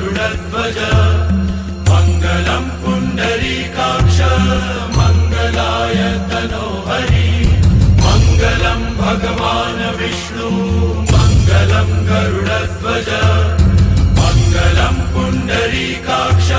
गरुडध्वज मङ्गलं पुण्डरीकाक्ष मङ्गलाय तनोहरि मङ्गलं भगवान् विष्णु मङ्गलं गरुडध्वज मङ्गलं पुण्डरीकाक्ष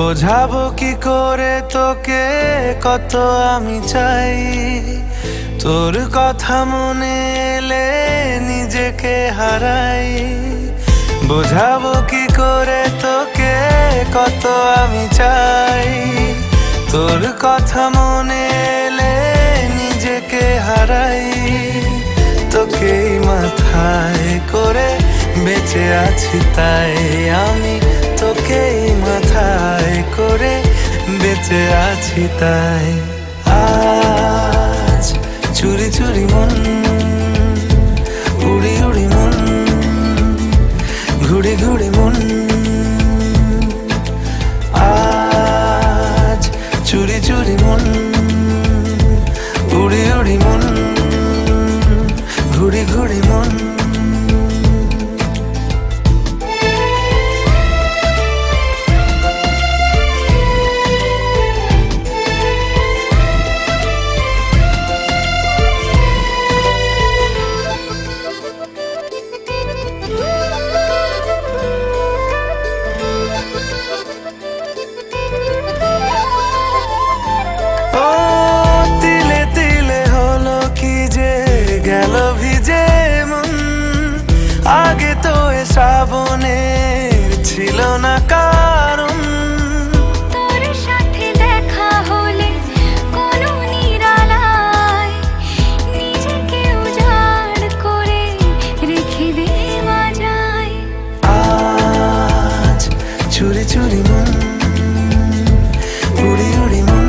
বোঝাবো কি করে তোকে কত আমি চাই, তোর কথা মনে এলে নিজেকে হারাই। বোঝাবো কি করে তোকে কত আমি চাই, তোর কথা মনে এলে নিজেকে হারাই। তোকেই মাথায় করে বেঁচে আছি তাই আমি, তোকেই মাথায় করে বেঁচে আছি তাই। আজ চুরি চুরি মন উড়ি উড়ি মন ঘুড়ি ঘুড়ি মন। আজ চুরি চুরি মন উড়ি উড়ি মন ঘুড়ি ঘুড়ি মন। আগে তো এ শ্রাবণের ছিল না কারণ, তোর সাথে দেখা হলে কোনো নিরালায় নিজেকে উজাড় করে রেখে দে মাঝায়। আজ চুরি চুরি মন উড়ি উড়ি মন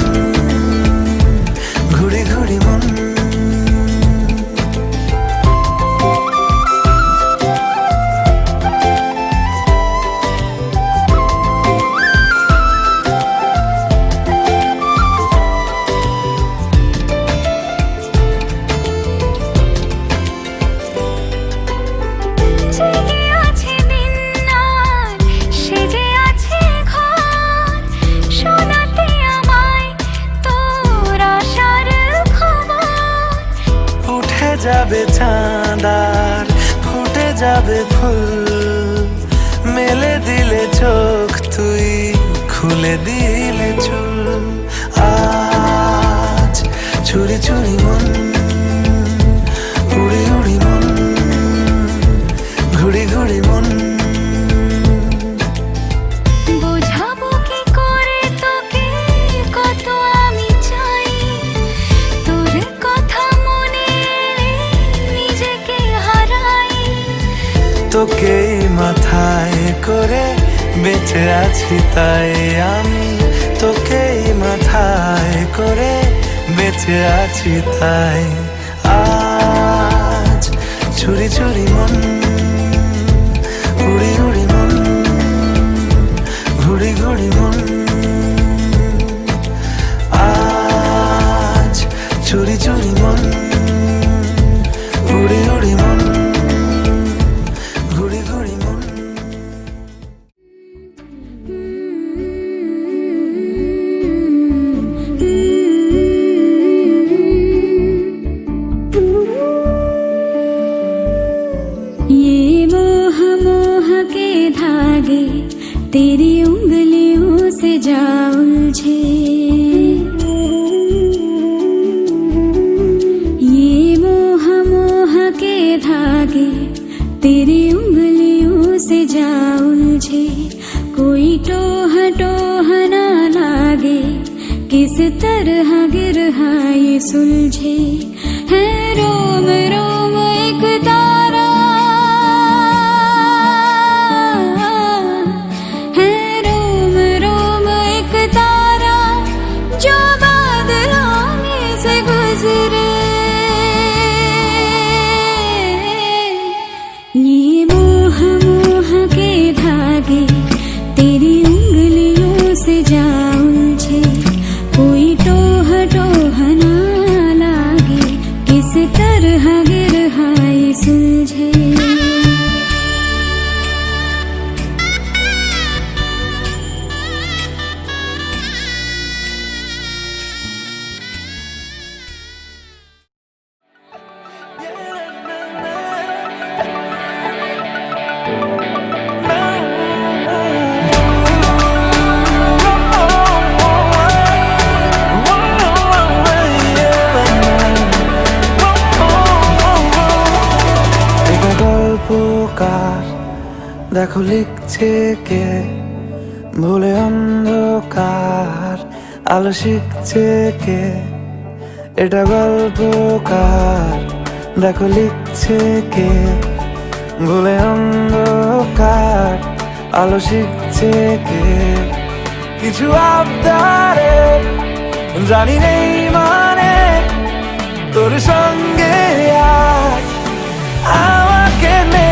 ঘুড়ি ঘুড়ি মন। যাবে চাঁদার ফুটে যাবে ফুল, মেলে দিলে চোখ তুই খুলে দিলে চুল। আজ চুরি চুরি মন উড়ি উড়ি মন ঘুড়ি ঘুড়ি মন। তোকেই মাথায় করে বেঁচে আছি তাই আমি, তোকেই মাথায় করে বেঁচে আছি তাই। আজ চুরি চুরি মন উড়ি উড়ি মন ঘুড়ি ঘুড়ি মন। আজ চুরি চুরি মন উড়ি উড়ি মন ঘুড়ি ঘুড়ি মন। ये मोह मोह के धागे तेरी उंगलियों से जा उलझे, ये मोह मोह के धागे तेरी उंगलियों से जा उलझे। कोई टोह टोह ना लागे किस तरह गिरहा ये सुलझे। है रोम रोम एक तारा, है रोम रोम एक तारा गिरहाई सुलझे। গল্পকার দেখো লিখছে কে, ভুলে অন্ধকার আলো শিখছে কে। এটা গল্পকার দেখো লিখছে কে, ভুলে অন্ধকার আলো শিখছে কে। কিছু আবদারে জানি নেই মানে তোর সঙ্গে আজ আমাকে নে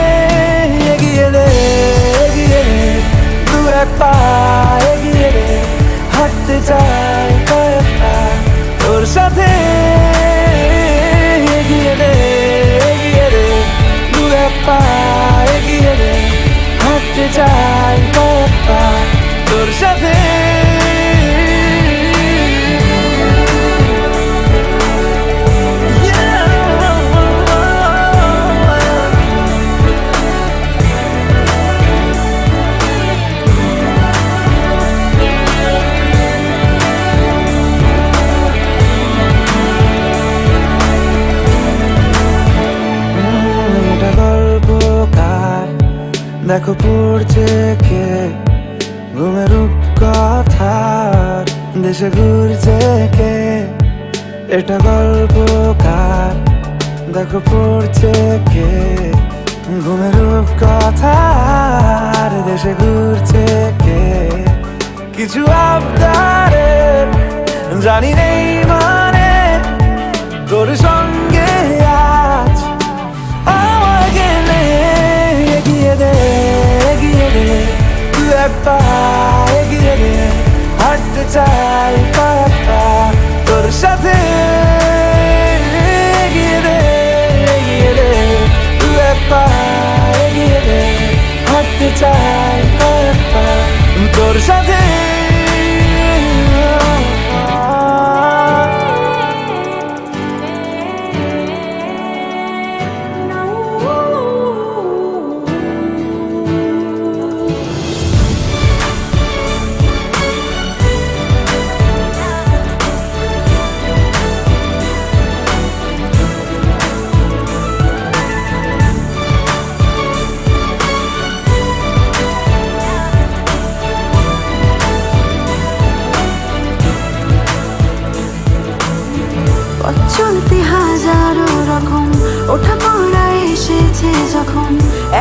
এগিয়ে দে, এগিয়ে দে দু এক পা এগিয়ে দে। হাঁটতে চাই কয়েক পা তোর সাথে, এগিয়ে দে, এগিয়ে দে দু এক পা এগিয়ে দে। হাঁটতে চাই কয়েক পা তোর সাথে। দেখো পড়ছে কে ঘুমের রূপকথার দেশে ঘুরছে কে। এটা গল্পকার দেখো পড়ছে কে ঘুমের রূপকথার দেশে ঘুরছে কে। কিছু আবদারে জানি নেই মানে তোর সঙ্গে আজ আমাকে নে এগিয়ে দে, এগিয়ে দে দু এক পা এগিয়ে দে। হাঁটতে চাই কয়েক পা তোর সাথে, এগিয়ে দে, এগিয়ে দে দু এক পা এগিয়ে দে। হাঁটতে চাই কয়েক পা তোর সাথে। চলতে হাজারো রকম ওঠা পড়া এসেছে যখন,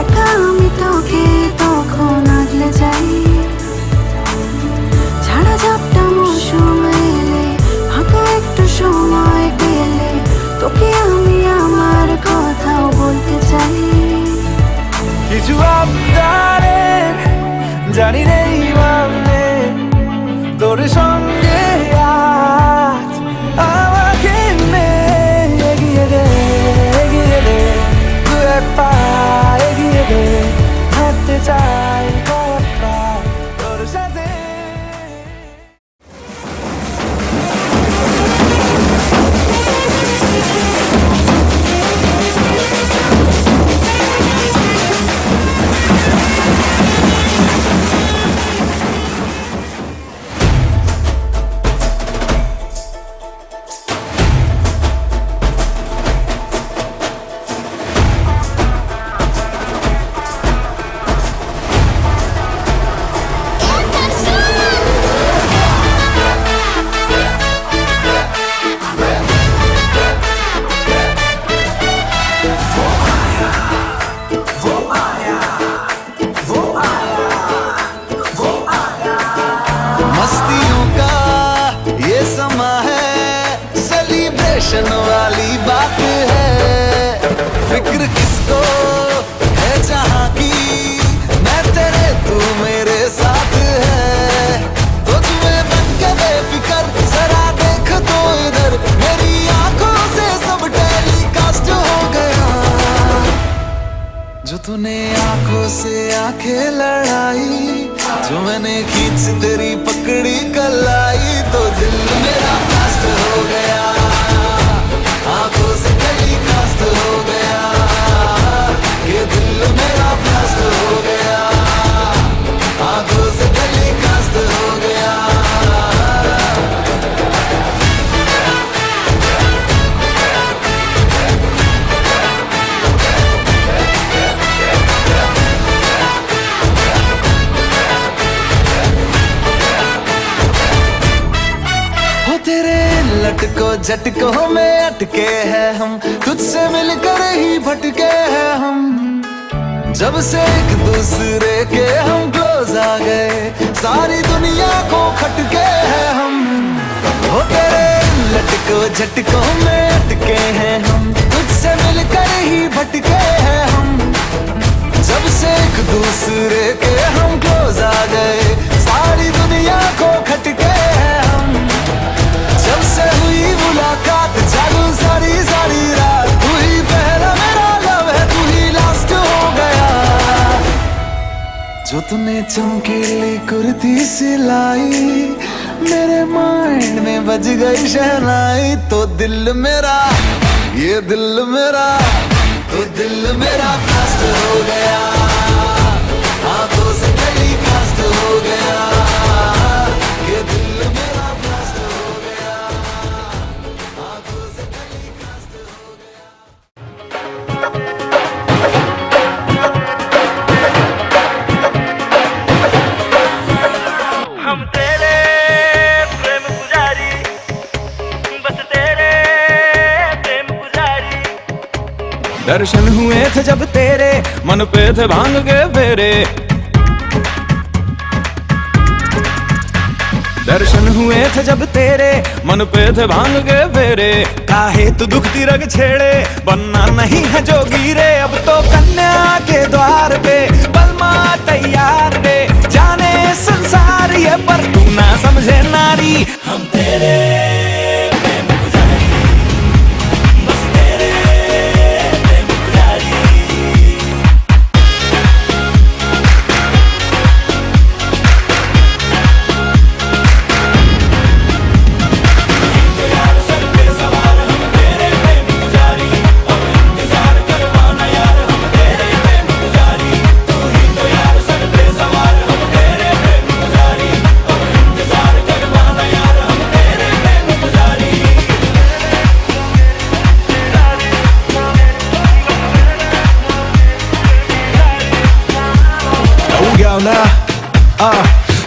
একা আমি তোকে তখন আগলে যাই। ঝাড়া ঝাপটা মৌসুম এলে ফাঁকা একটু সময় পেলে তোকে আমি আমার কথাও বলতে চাই। কিছু আবদারে জানি নেই মানে তোর সঙ্গে আজ আমাকে নে এগিয়ে দে, এগিয়ে দে দু এক পা এগিয়ে দে। হাঁটতে চাই কয়েক পা তোর সাথে। तूने आंखों से आंखें लड़ाई, जो मैंने खींच तेरी पकड़ी कलाई, तो दिल मेरा ब्लास्ट हो गया, आंखों से गली कास्ट हो गया, ये दिल मेरा ब्लास्ट हो गया, आंखों से गली कास्ट हो गया। तेरे लटको झटकों में अटके हैं हम, तुझसे मिलकर ही भटके हैं हम, जब से एक दूसरे के हम क्लोज आ गए, सारी दुनिया को खटके हैं हम। हो तेरे लटको झटकों में अटके हैं हम, तुझसे मिलकर ही भटके हैं हम, जब से एक दूसरे के हम क्लोज आ गए, सारी दुनिया को खटके हैं हम। जब से हुई मुलाकात जागू सारी सारी रात, तू ही पहला मेरा लव है, तू ही लास्ट हो गया। जो तूने चमकीली कुर्ती सिलाई, मेरे माइंड में बज गई शहनाई, तो दिल मेरा, ये दिल मेरा, तो दिल मेरा ब्लास्ट हो गया, आंखों से गली कास्ट हो गया, ये दिल मेरा ब्लास्ट हो गया, आंखों से गली कास्ट हो गया। हम तेरे प्रेम पुजारी, बस तेरे प्रेम पुजारी। दर्शन हुए थे जब तेरे, मन पे थे भांग के फेरे, दर्शन हुए थे जब तेरे, मन पे थे भांग के फेरे, काहे तू दुखती रग छेड़े, बनना नहीं है जोगी रे, अब तो कन्या के द्वार पे बलमा तैयार रे, जाने संसार ये पर तू ना समझे नारी। हम तेरे प्रेम पुजारी, बस तेरे प्रेम पुजारी।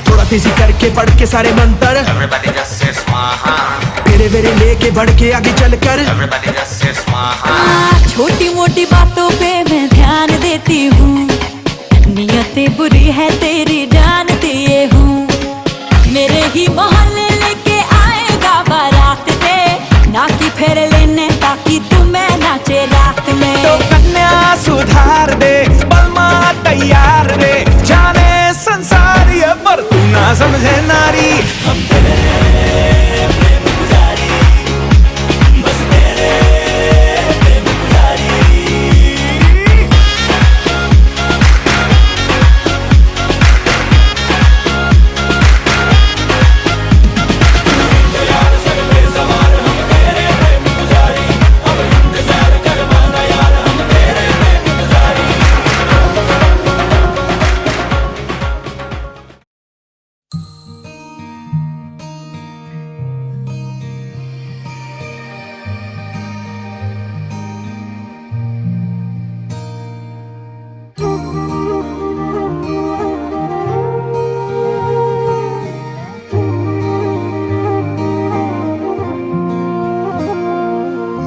थोड़ा तेजी करके पढ़ के सारे मंत्र, तेरे वेरे लेके बढ़ के आगे चलकर, छोटी मोटी बातों पे मैं ध्यान देती हूँ, नियतें बुरी है तेरी जानती ये हूँ, मेरे ही मोहल्ले लेके आएगा बारात में, नाकी फेर लेने ताकि तुम्हें नाचे रात में, तो कन्या सुधार दे, बलमा तैयार रे, जाने संसार ये पर तू ना समझे नारी। हम तेरे प्रेम पुजारी, बस तेरे प्रेम पुजारी।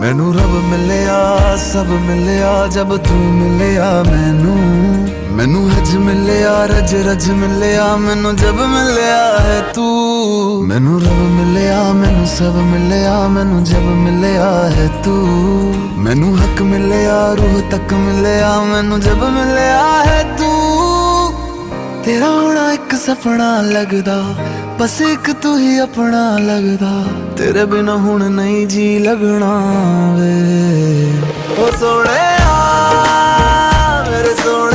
मैनू रब मिलिया, सब मिलिया जब तू मिलिया मैनू, मैनू हज मिलिया, रज रज मिलिया मैनू जब मिलिया है तू, मैनू रब मिलिया, मैनू सब मिलिया मैनू जब मिलिया है तू, मैनू हक मिलिया, रूह तक मिलिया मैनू जब मिलिया है तू। तेरा होना एक सपना लगदा, बस एक तू ही अपना लगदा, तेरे बिना हुण नहीं जी लगना वे। ओ सोहणिया मेरे सोहणे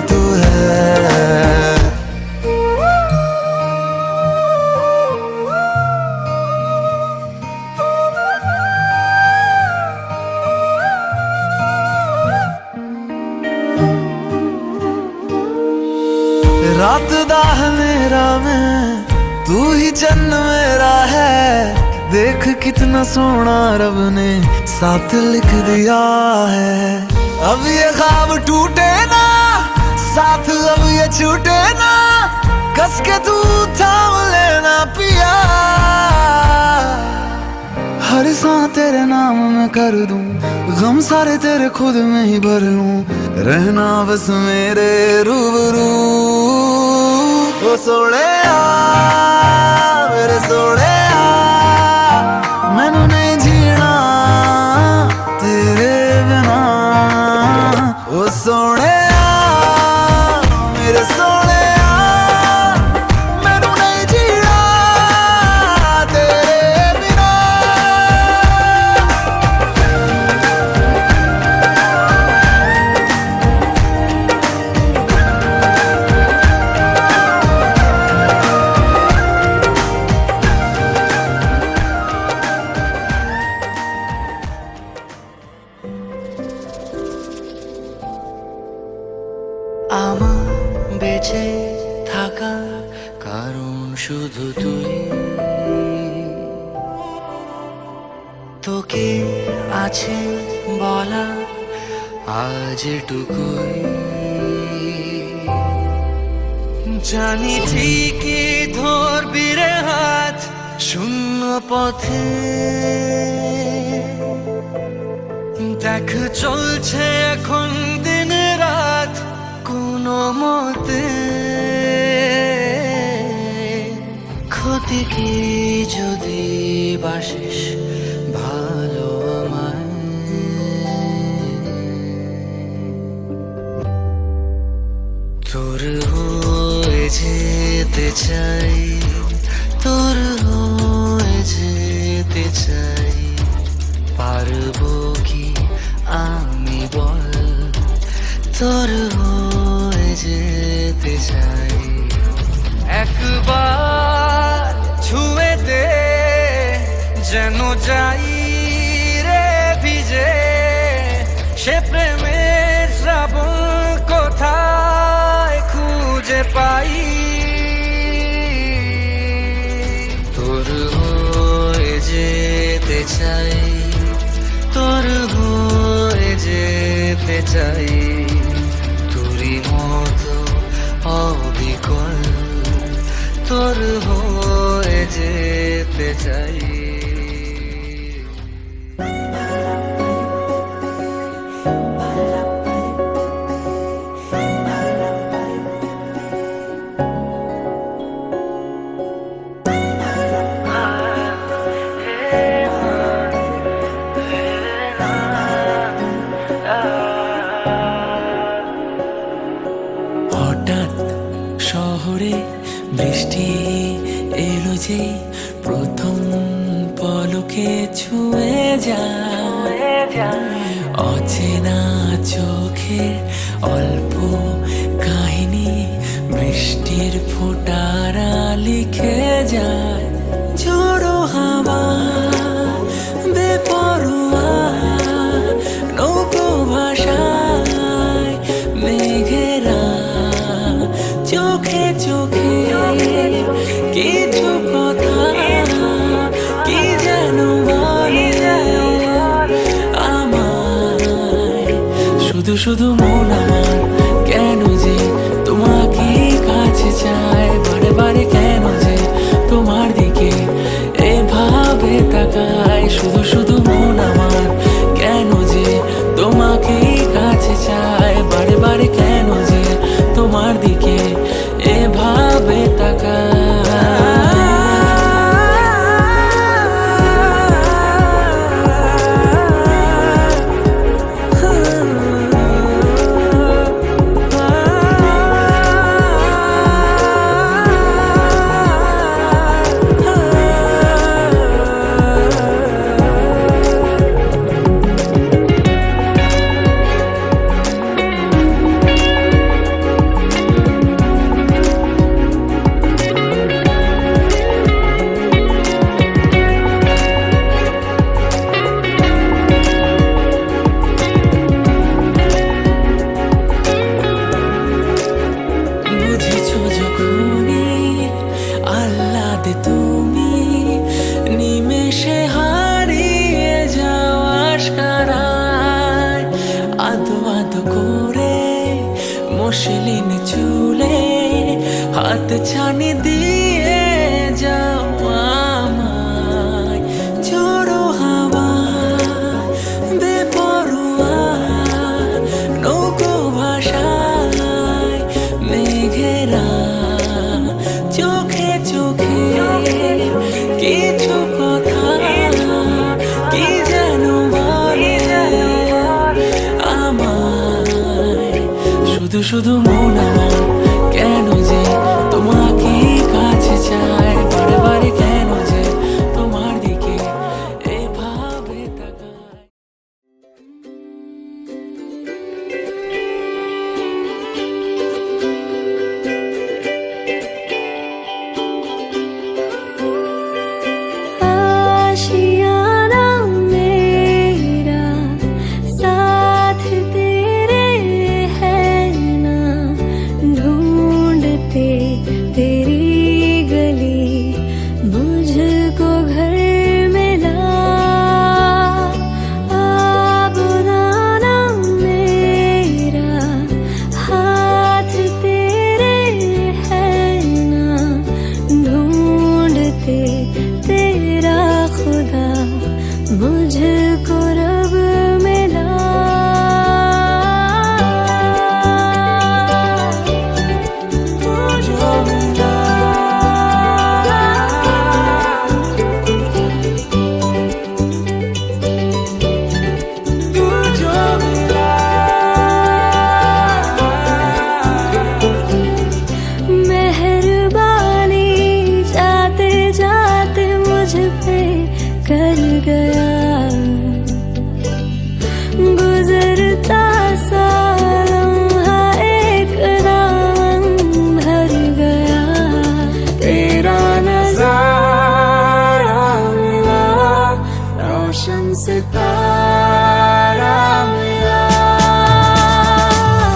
तू है। रात दा मेरा मैं, तू ही चन्न मेरा है। देख कितना सोना रब ने साथ लिख दिया है। अब ये ख्वाब टूटे ना, साथ अब ये छूटे ना। कस के तू थाम लेना पिया, हर सांस तेरे नाम में कर दूं। गम सारे तेरे खुद में ही भर लूं। रहना बस मेरे रूबरू, ओ सोने मेरे सोने, मैनू नहीं जीना तेरे बिना। ओ सोने मेरे सोने, मैनू नहीं जीना तेरे बिना। আমার বেঁচে থাকার কারণ শুধু তুই। তোকে আছে বলা আজ এটুকুই। জানি ঠিকই ধরবি রে হাত শূন্য পথে। দেখ চলছে এখন দিন রাত কোনো মতে। ক্ষতি কি যদি বাসিস ভালো আমায়। তোর হয়ে যেতে চাই, তোর হয়ে যেতে চাই। পারবো কি আমি বল, তোর হয়ে যেতে চাই। একবার ছুঁয়ে দে যেন যাই রে ভিজে। সে প্রেমের শ্রাবণ কোথায় খুঁজে পাই। তোর হয়ে যেতে চাই, তোর হয়ে যেতে চাই। তোরই মতো অবিকল তোর হয়ে যেতে চাই। হঠাৎ শহরে বৃষ্টি এলো যে, প্রথম পলকে ছুঁয়ে যায়। অচেনা চোখে অল্প কাহিনী বৃষ্টির ফোঁটারা লিখে যায়। ঝোড়ো হাওয়া বেপরোয়া নৌকো ভাষায় মেঘেরা চোখে চোখে কিছু কথা কি যেন বলে আমায়। শুধু শুধু মন আমার কেন যে তোমাকে কাছে চায়। বারে বারে কেন যে তোমার দিকে এভাবে তাকায়। শুধু শুধু মন আমার কেন যে তোমাকে কাছে চায়। বারে বারে কেন যে তোমার দিকে এভাবে তাকায়। মসলিন চুলে হাত ছানি দিয়ে যাও আমায়, ঝোড়ো হাওয়া বেপরোয়া নৌকো ভাষায় মেঘেরা চোখে চোখে কিছু কথা কি যেন বলে আমায়। শুধু শুধু মন আমার কেন যে তোমাকে কাছে চায়, বারে বারে কেন যে তোমার দিকে এভাবে তাকায়। आशियाना मेरा साथ तेरे है ना, ढूंढते तेरी गली मुझको घर मिला। बुलाना मेरा हाथ तेरे है ना, ढूंढते तेरा खुदा मुझको रब मिला। मुझको मिला। मुझको मिला। मेहरबानी जाते जाते मुझ पे कर गया, गुजरता सा लम्हा एक दामन भर गया। तेरा नजारा मिला, रोशन सितारा मिला।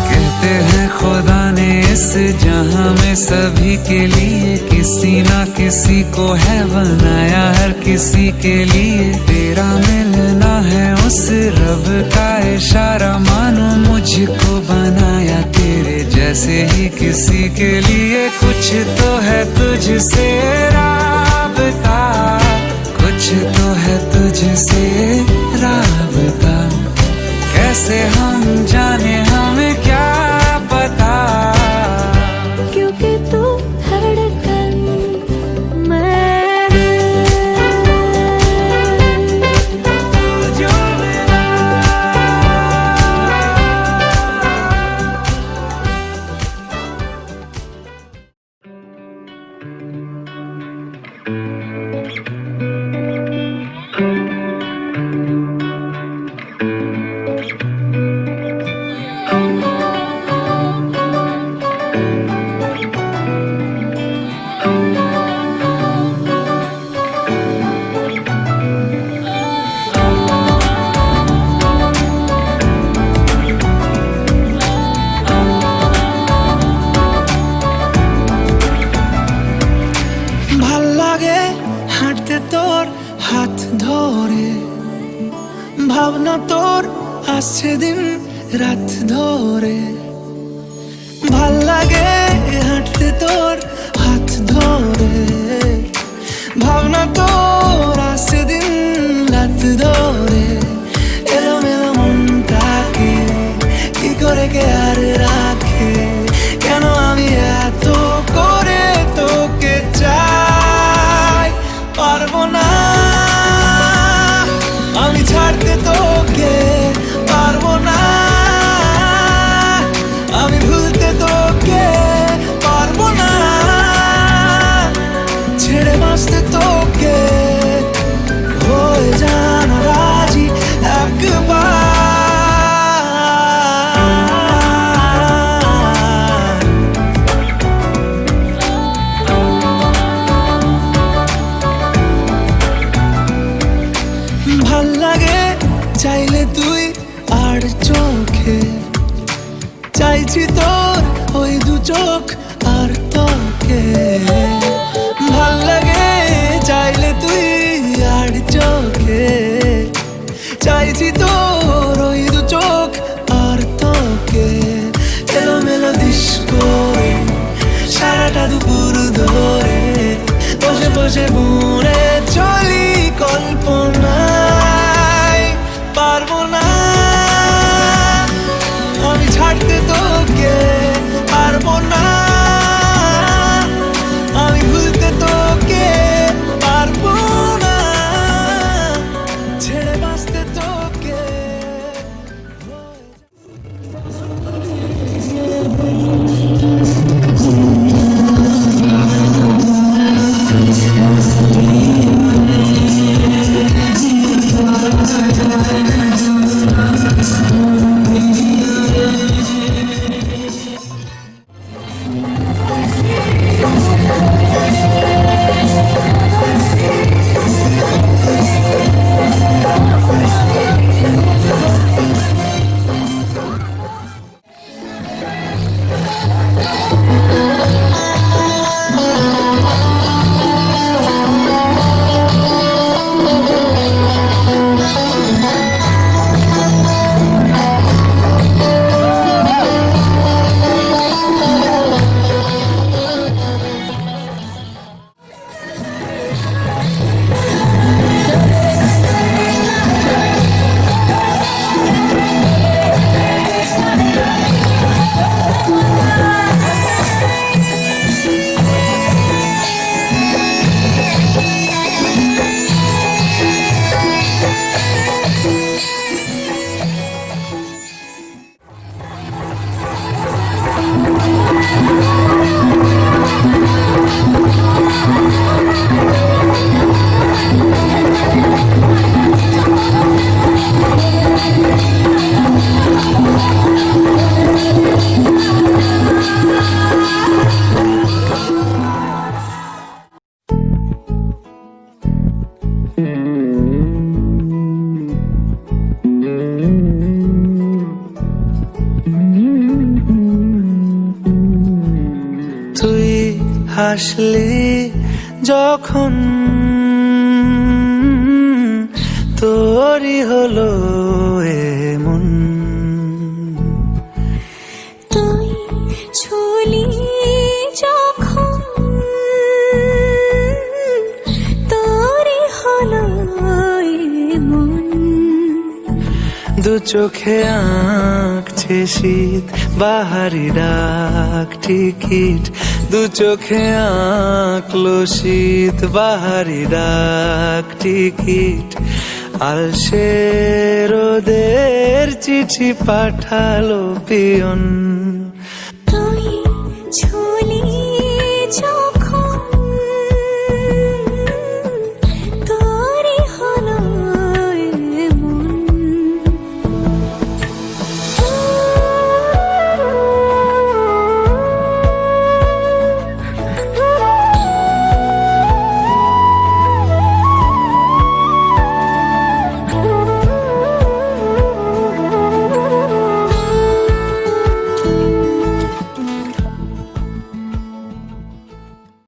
कहते हैं खुदा ने इस जहां में सभी के लिए किसी ना किसी को है बनाया, हर किसी के लिए तेरा मिलना है उस रब का इशारा। मानो मुझको बनाया तेरे जैसे ही किसी के लिए, कुछ तो है तुझसे राबता, कुछ तो है तुझसे राबता। कैसे हम जाने हमें क्या पता, क्योंकि तू धड़कन मैं जो मिला। ভাল লাগে হাঁটতে তোর হাত ধরে, ভাবনা তোর আসছে দিন রাত ধরে। ভাল লাগে হাঁটতে তোর হাত ধরে, ভাবনা তোর আসছে দিন রাত ধরে। এলোমেলো মনটাকে কি করে কে আর রাখে, কেন আমি এত করে তোকে চাই। পারবো না আমি ছাড়তে তোকে, পারবো না আমি ভুলতে তোকে, পারবো না ছেড়ে বাঁচতে তোকে। দুপুর ধরে বসে বসে বুনে চলি কল্পনায়। পারবো না আমি ছাড়তে তোকে, পারবো না আমি ভুলতে তোকে, পারবো না ছেড়ে বাঁচতে তোকে। তুই হাসলি যখন তোরই হলো এমন, তুই ছুলি যখন তোরই হলো মন। দু চোখে আঁকছে শীত বাহারি ডাক টিকিট, দু চোখে আঁকলো শীত বাহারি ডাক টিকিট। আলসে রোদের চিঠি পাঠালো পিয়ন, তুই